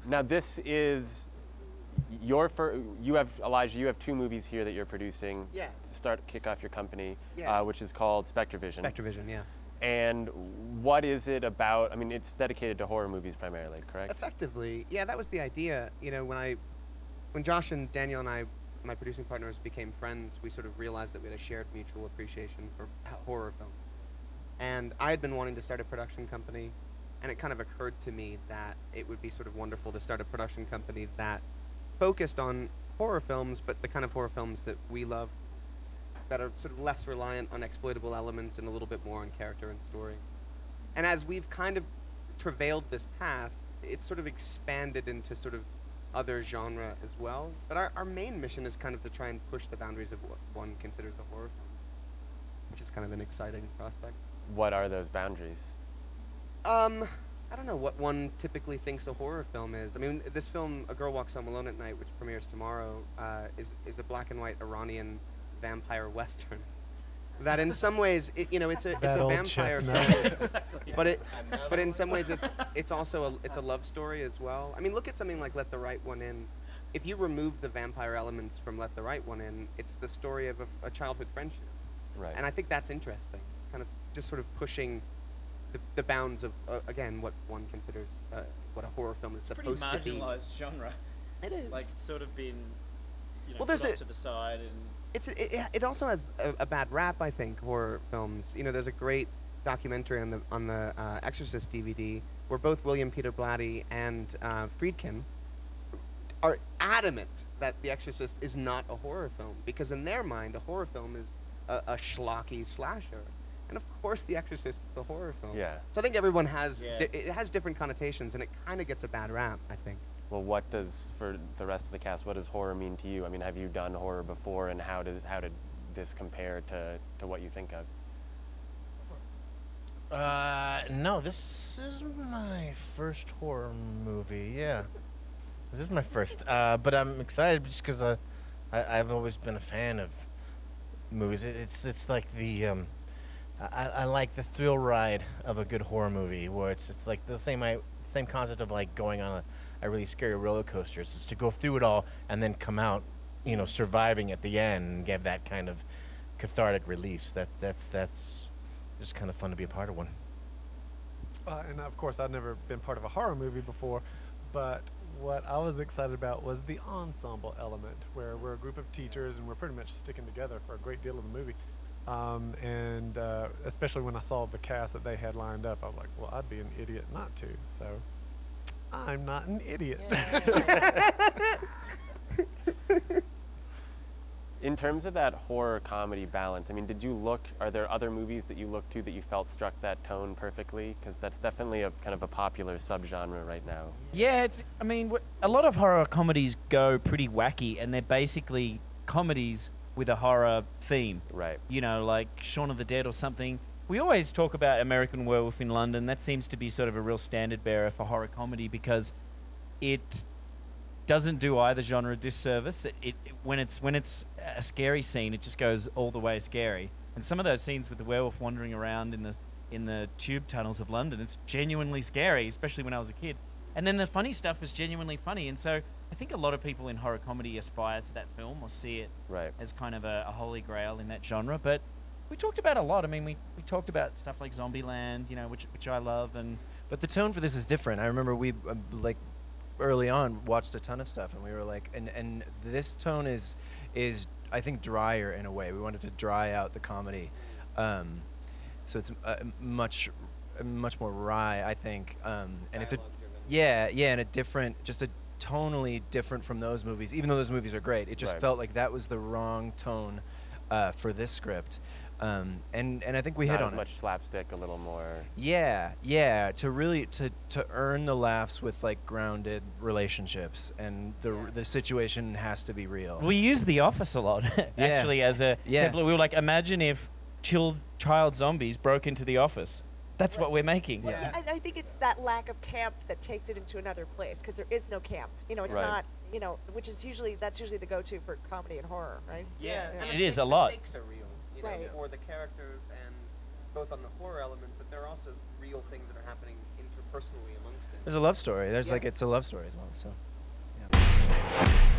Now this is your you have, Elijah, you have 2 movies here that you're producing to kick off your company, which is called Spectrevision. Spectrevision, yeah. And what is it about? I mean, it's dedicated to horror movies primarily, correct? Effectively, yeah, that was the idea. You know, when Josh and Daniel and I, my producing partners, became friends, we sort of realized that we had a shared mutual appreciation for horror film. And I had been wanting to start a production company, and it kind of occurred to me that it would be sort of wonderful to start a production company that focused on horror films, but the kind of horror films that we love, that are sort of less reliant on exploitable elements and a little bit more on character and story. And as we've kind of travailed this path, it's sort of expanded into sort of other genre as well. But our main mission is kind of to try and push the boundaries of what one considers a horror film, which is kind of an exciting prospect. What are those boundaries? I don't know what one typically thinks a horror film is. I mean, this film, A Girl Walks Home Alone at Night, which premieres tomorrow, is a black and white Iranian vampire western. That in some ways, it's a vampire film, but in some ways it's also a love story as well. I mean, look at something like Let the Right One In. If you remove the vampire elements from Let the Right One In, it's the story of a childhood friendship. Right. And I think that's interesting, kind of just sort of pushing the bounds of, again, what one considers what a horror film is supposed to be. It's a pretty marginalized genre. It is. Like, it's sort of been, well, put off to the side. And it also has a bad rap, I think, horror films. You know, there's a great documentary on the Exorcist DVD where both William Peter Blatty and Friedkin are adamant that The Exorcist is not a horror film, because in their mind, a horror film is a schlocky slasher. And of course, The Exorcist is a horror film. Yeah. So I think everyone has it has different connotations, and it kind of gets a bad rap, I think. Well, what does, for the rest of the cast, what does horror mean to you? I mean, have you done horror before, and how did this compare to what you think of? No, this is my first horror movie. Yeah, this is my first. But I'm excited just because I've always been a fan of movies. It's like the I like the thrill ride of a good horror movie, where it's like the same concept of like going on a really scary roller coaster. It's just to go through it all and then come out, surviving at the end and give that kind of cathartic release. That's just kind of fun to be a part of one. And of course, I've never been part of a horror movie before, but what I was excited about was the ensemble element, where we're a group of teachers and we're pretty much sticking together for a great deal of the movie. And especially when I saw the cast that they had lined up, I was like, well, I'd be an idiot not to. So I'm not an idiot. In terms of that horror comedy balance, I mean, are there other movies that you look to that you felt struck that tone perfectly? Because that's definitely a kind of a popular subgenre right now. Yeah, a lot of horror comedies go pretty wacky, and they're basically comedies with a horror theme. Right. Like Shaun of the Dead or something. We always talk about American Werewolf in London. That seems to be sort of a real standard bearer for horror comedy, because it doesn't do either genre disservice. When it's a scary scene, it just goes all the way scary. And some of those scenes with the werewolf wandering around in the tube tunnels of London, it's genuinely scary, especially when I was a kid. And then the funny stuff is genuinely funny. And so I think a lot of people in horror comedy aspire to that film or see it as kind of a holy grail in that genre. But we talked about a lot. I mean, we talked about stuff like Zombieland, which I love. But the tone for this is different. I remember we early on watched a ton of stuff, and we were like, and this tone is I think drier in a way. We wanted to dry out the comedy, so it's much more wry, I think, and it's and a different, just a tonally different from those movies. Even though those movies are great, it just felt like that was the wrong tone for this script. And I think we hit on it. Not as much slapstick, a little more. Yeah. To really to earn the laughs with like grounded relationships, and the situation has to be real. We use The Office a lot, actually, as a template. We were like, imagine if child zombies broke into the office. That's what we're making. Well, I think it's that lack of camp that takes it into another place, because there is no camp. It's not. Which is usually the go-to for comedy and horror, right? Yeah. It is a lot. The stakes are real. For the characters, and both on the horror elements, but there are also real things that are happening personally amongst them. There's a love story. There's Yeah. like it's a love story as well. So. Yeah.